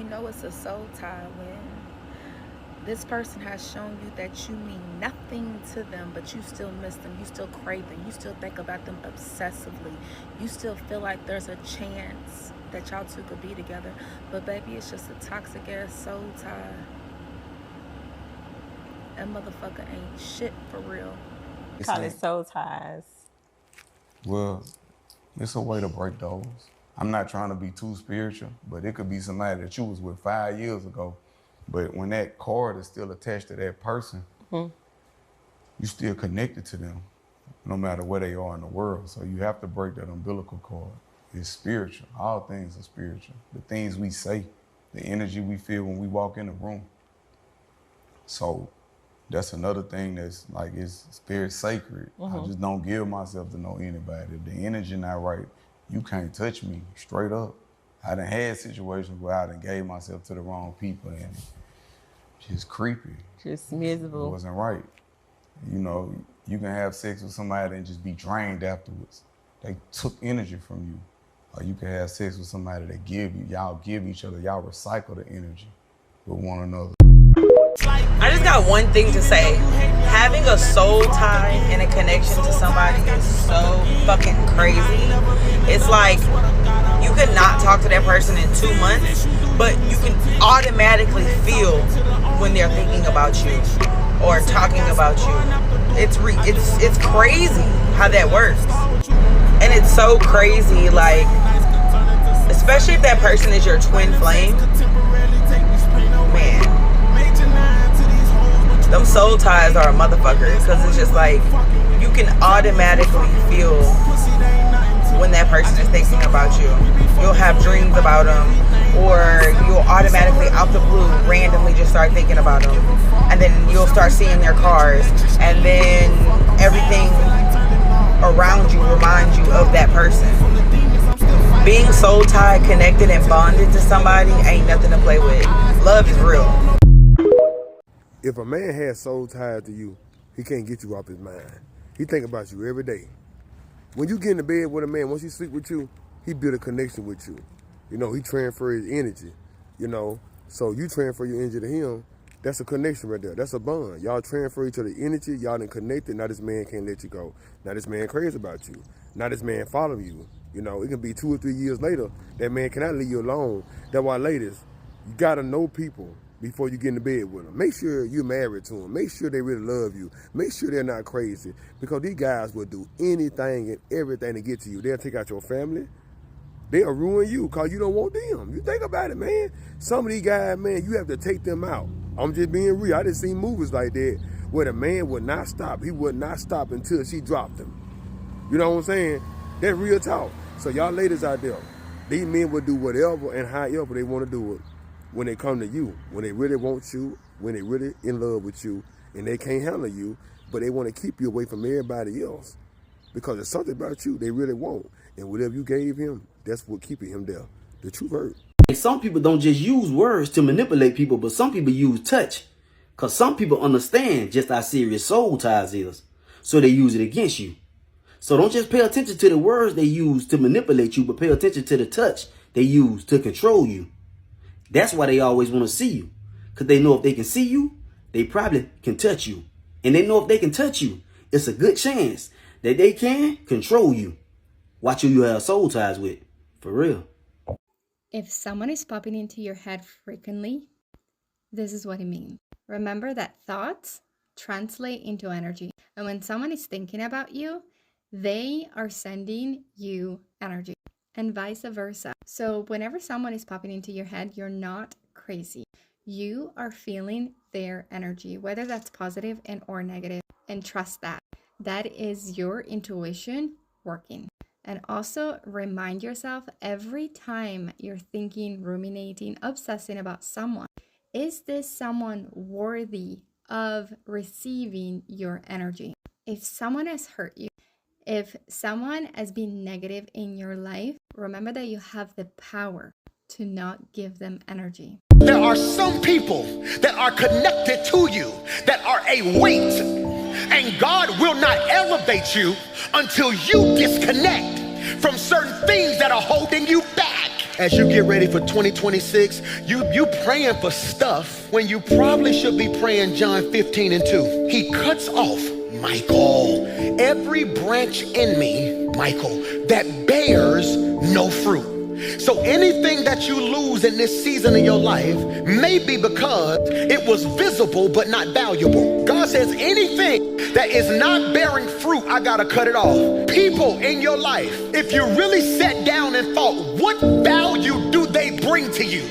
You know it's a soul tie when this person has shown you that you mean nothing to them, but you still miss them, you still crave them, you still think about them obsessively, you still feel like there's a chance that y'all two could be together, but baby, it's just a toxic ass soul tie. That motherfucker ain't shit for real. Call it soul ties. Well, it's a way to break those. I'm not trying to be too spiritual, but it could be somebody that you was with 5 years ago. But when that cord is still attached to that person, you still connected to them, no matter where they are in the world. So you have to break that umbilical cord. It's spiritual. All things are spiritual. The things we say, the energy we feel when we walk in the room. So that's another thing that's like, it's very sacred. I just don't give myself to know anybody. If the energy not right, you can't touch me, straight up. I done had situations where I done gave myself to the wrong people and just creepy. Just miserable. It wasn't right. You know, you can have sex with somebody and just be drained afterwards. They took energy from you. Or you can have sex with somebody that y'all give each other, y'all recycle the energy with one another. I just got one thing to say. Having a soul tie and a connection to somebody is so fucking crazy. It's like you could not talk to that person in 2 months, but you can automatically feel when they're thinking about you or talking about you. It's crazy how that works. And it's so crazy, like, especially if that person is your twin flame. Man, them soul ties are a motherfucker, because it's just like you can automatically feel when that person is thinking about you. You'll have dreams about them, or you'll automatically out the blue randomly just start thinking about them, and then you'll start seeing their cars, and then everything around you reminds you of that person. Being soul tied, connected, and bonded to somebody ain't nothing to play with. Love is real. If a man has soul tied to you, he can't get you off his mind. He think about you every day. When you get in the bed with a man, once he sleep with you, he build a connection with you. You know, he transfer his energy, you know. So you transfer your energy to him, that's a connection right there. That's a bond. Y'all transfer each other energy, y'all done connected. Now this man can't let you go. Now this man crazy about you. Now this man follow you. You know, it can be 2 or 3 years later, that man cannot leave you alone. That's why, ladies, you gotta know people before you get in the bed with them. Make sure you're married to them. Make sure they really love you. Make sure they're not crazy, because these guys will do anything and everything to get to you. They'll take out your family. They'll ruin you because you don't want them. You think about it, man. Some of these guys, man, you have to take them out. I'm just being real. I just seen movies like that where the man would not stop. He would not stop until she dropped him. You know what I'm saying? That's real talk. So y'all ladies out there, these men will do whatever and however they want to do it when they come to you, when they really want you, when they really in love with you, and they can't handle you, but they want to keep you away from everybody else because there's something about you they really want. And whatever you gave him, that's what keeping him there. The truth hurt. Some people don't just use words to manipulate people, but some people use touch. Because some people understand just how serious soul ties is. So they use it against you. So don't just pay attention to the words they use to manipulate you, but pay attention to the touch they use to control you. That's why they always want to see you. Because they know if they can see you, they probably can touch you. And they know if they can touch you, it's a good chance that they can control you. Watch who you have soul ties with. For real. If someone is popping into your head frequently, this is what it means. Remember that thoughts translate into energy. And when someone is thinking about you, they are sending you energy, and vice versa. So whenever someone is popping into your head, you're not crazy. You are feeling their energy, whether that's positive and or negative. And trust that. That is your intuition working. And also remind yourself every time you're thinking, ruminating, obsessing about someone, is this someone worthy of receiving your energy? If someone has hurt you, if someone has been negative in your life, remember that you have the power to not give them energy. There are some people that are connected to you that are a weight, and God will not elevate you until you disconnect from certain things that are holding you back. as you get ready for 2026, you praying for stuff when you probably should be praying John 15:2. He cuts off, Michael, every branch in me, Michael, that bears no fruit. So anything that you lose in this season of your life may be because it was visible but not valuable. God says anything that is not bearing fruit, I gotta cut it off. People in your life, if you really sat down and thought, what value do they bring to you?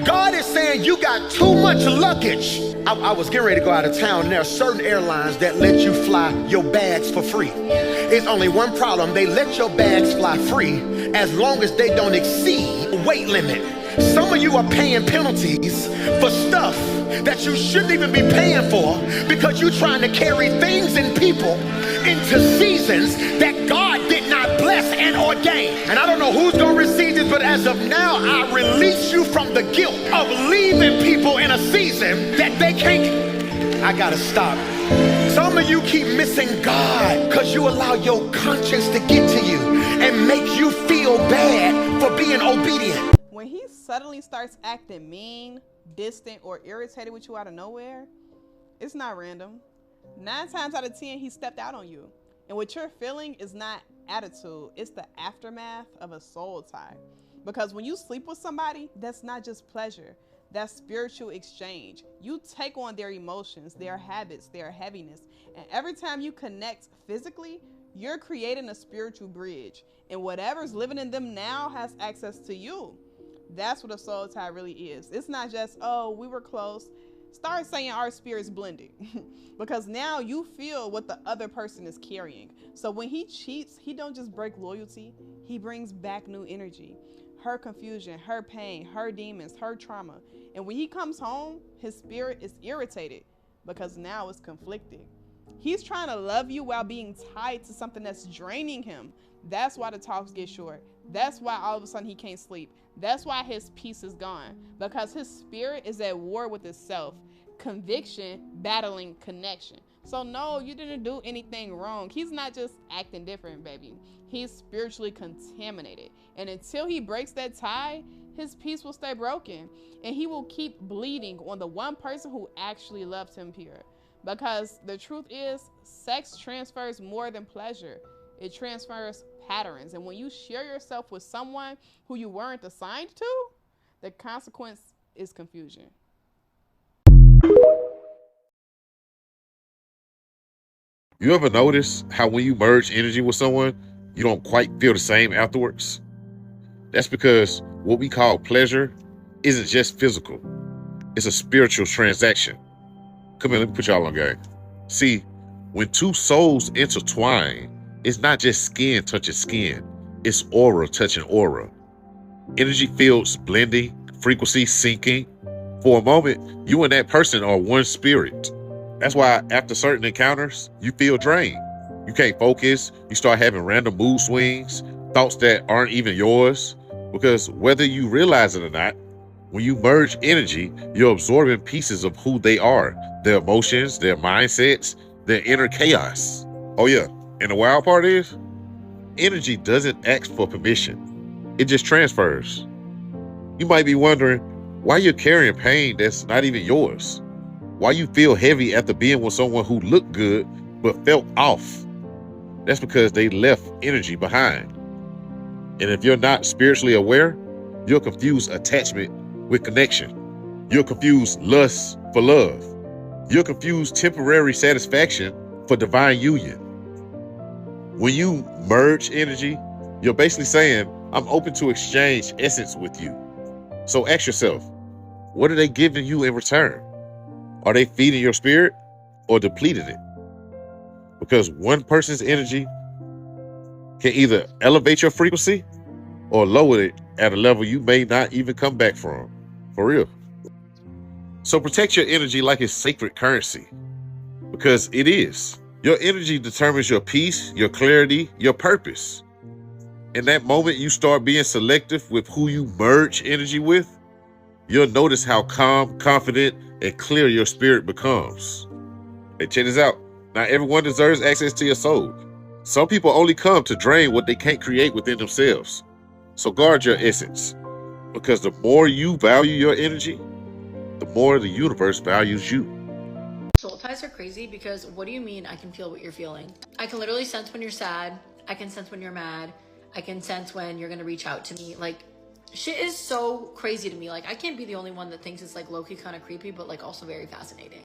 God is saying you got too much luggage. I was getting ready to go out of town, and there are certain airlines that let you fly your bags for free. It's only one problem. They let your bags fly free as long as they don't exceed the weight limit. Some of you are paying penalties for stuff that you shouldn't even be paying for because you're trying to carry things and people into seasons that God did not bless and ordain. And I don't know who's going to receive this, but as of now, I release you from the guilt of leaving people in a season that they can't. I got to stop. Some of you keep missing God because you allow your conscience to get to you and make you feel bad for being obedient. When he suddenly starts acting mean, distant, or irritated with you out of nowhere, it's not random. 9 times out of 10, he stepped out on you. And what you're feeling is not attitude, it's the aftermath of a soul tie. Because when you sleep with somebody, that's not just pleasure, that's spiritual exchange. You take on their emotions, their habits, their heaviness. And every time you connect physically, you're creating a spiritual bridge. And whatever's living in them now has access to you. That's what a soul tie really is. It's not just, oh, we were close. Start saying our spirits blended. Because now you feel what the other person is carrying. So when he cheats, he don't just break loyalty. He brings back new energy. Her confusion, her pain, her demons, her trauma. And when he comes home, his spirit is irritated because now it's conflicted. He's trying to love you while being tied to something that's draining him. That's why the talks get short. That's why all of a sudden he can't sleep. That's why his peace is gone, because his spirit is at war with itself. Conviction battling connection. So no, you didn't do anything wrong. He's not just acting different, baby. He's spiritually contaminated. And until he breaks that tie, his peace will stay broken. And he will keep bleeding on the one person who actually loved him pure. Because the truth is, sex transfers more than pleasure. It transfers patterns. And when you share yourself with someone who you weren't assigned to, the consequence is confusion. You ever notice how when you merge energy with someone, you don't quite feel the same afterwards? That's because what we call pleasure isn't just physical. It's a spiritual transaction. Come here, let me put y'all on game. See, when two souls intertwine, it's not just skin touching skin. It's aura touching aura. Energy fields blending, frequency syncing. For a moment, you and that person are one spirit. That's why after certain encounters, you feel drained. You can't focus. You start having random mood swings, thoughts that aren't even yours. Because whether you realize it or not, when you merge energy, you're absorbing pieces of who they are, their emotions, their mindsets, their inner chaos. Oh yeah, and the wild part is, energy doesn't ask for permission. It just transfers. You might be wondering why you're carrying pain that's not even yours. Why you feel heavy after being with someone who looked good but felt off. That's because they left energy behind. And if you're not spiritually aware, you'll confuse attachment with connection. You'll confuse lust for love. You'll confuse temporary satisfaction for divine union. When you merge energy, you're basically saying, I'm open to exchange essence with you. So ask yourself, what are they giving you in return? Are they feeding your spirit or depleting it? Because one person's energy can either elevate your frequency or lower it at a level you may not even come back from. For real. So protect your energy like it's sacred currency, because it is. Your energy determines your peace, your clarity, your purpose. In that moment you start being selective with who you merge energy with, you'll notice how calm, confident, and clear your spirit becomes. Hey, check this out. Not everyone deserves access to your soul. Some people only come to drain what they can't create within themselves. So guard your essence. Because the more you value your energy, the more the universe values you. Soul ties are crazy because what do you mean I can feel what you're feeling? I can literally sense when you're sad. I can sense when you're mad. I can sense when you're gonna reach out to me. Like, shit is so crazy to me. Like, I can't be the only one that thinks it's like low-key kind of creepy, but like also very fascinating.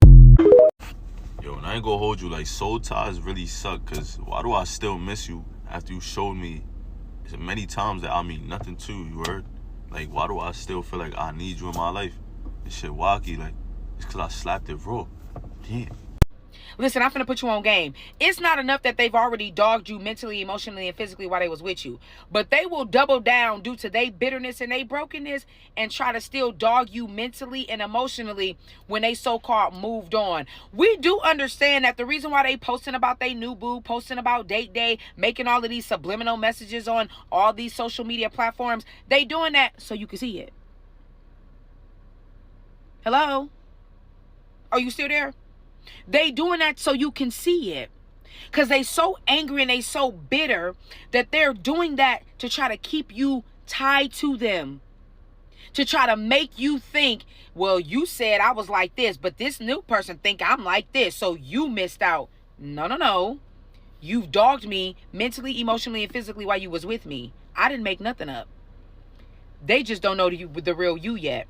Yo, and I ain't gonna hold you, like, soul ties really suck, because why do I still miss you after you showed me many times that I mean nothing to you, heard? Like, why do I still feel like I need you in my life? This shit wacky, like, it's because I slapped it raw. Damn. Listen, I'm finna put you on game. It's not enough that they've already dogged you mentally, emotionally, and physically while they was with you. But they will double down due to their bitterness and their brokenness and try to still dog you mentally and emotionally when they so-called moved on. We do understand that the reason why they posting about they new boo, posting about date day, making all of these subliminal messages on all these social media platforms, they doing that so you can see it. Hello? Are you still there? They doing that so you can see it. Because they so angry and they so bitter that they're doing that to try to keep you tied to them. To try to make you think, well, you said I was like this, but this new person think I'm like this, so you missed out. No. You've dogged me mentally, emotionally, and physically while you was with me. I didn't make nothing up. They just don't know the real you yet.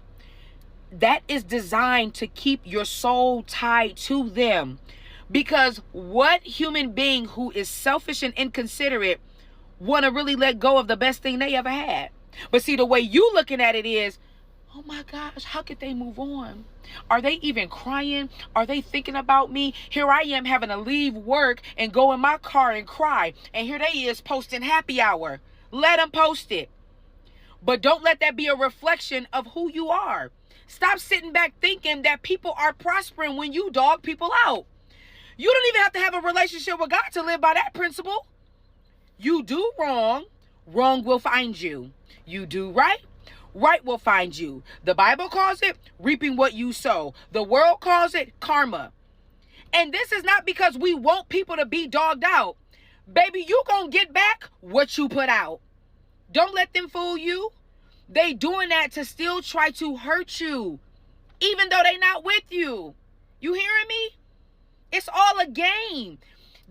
That is designed to keep your soul tied to them. Because what human being who is selfish and inconsiderate want to really let go of the best thing they ever had? But see, the way you looking at it is, oh my gosh, how could they move on? Are they even crying? Are they thinking about me? Here I am having to leave work and go in my car and cry. And here they is posting happy hour. Let them post it. But don't let that be a reflection of who you are. Stop sitting back thinking that people are prospering when you dog people out. You don't even have to have a relationship with God to live by that principle. You do wrong, wrong will find you. You do right, right will find you. The Bible calls it reaping what you sow. The world calls it karma. And this is not because we want people to be dogged out. Baby, you gonna get back what you put out. Don't let them fool you. They doing that to still try to hurt you, even though they not with you. You hearing me? It's all a game.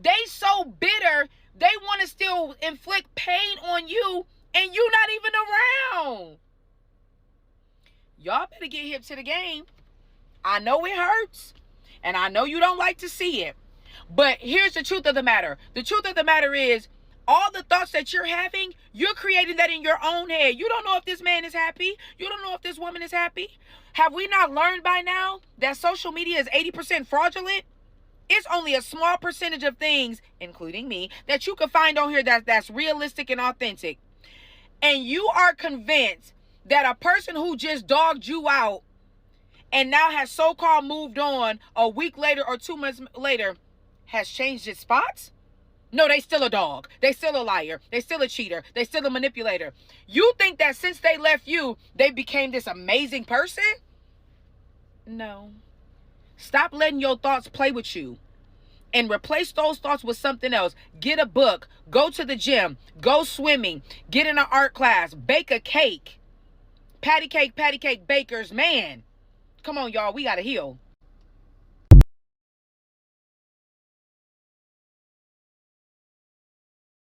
They so bitter, they want to still inflict pain on you, and you not even around. Y'all better get hip to the game. I know it hurts, and I know you don't like to see it. But here's the truth of the matter. The truth of the matter is, all the thoughts that you're having, you're creating that in your own head. You don't know if this man is happy. You don't know if this woman is happy. Have we not learned by now that social media is 80% fraudulent? It's only a small percentage of things, including me, that you can find on here that's realistic and authentic. And you are convinced that a person who just dogged you out and now has so-called moved on a week later or 2 months later has changed its spots? No, they still a dog. They still a liar. They still a cheater. They still a manipulator. You think that since they left you, they became this amazing person? No. Stop letting your thoughts play with you and replace those thoughts with something else. Get a book. Go to the gym. Go swimming. Get in an art class. Bake a cake. Patty cake bakers. Man. Come on, y'all. We got to heal.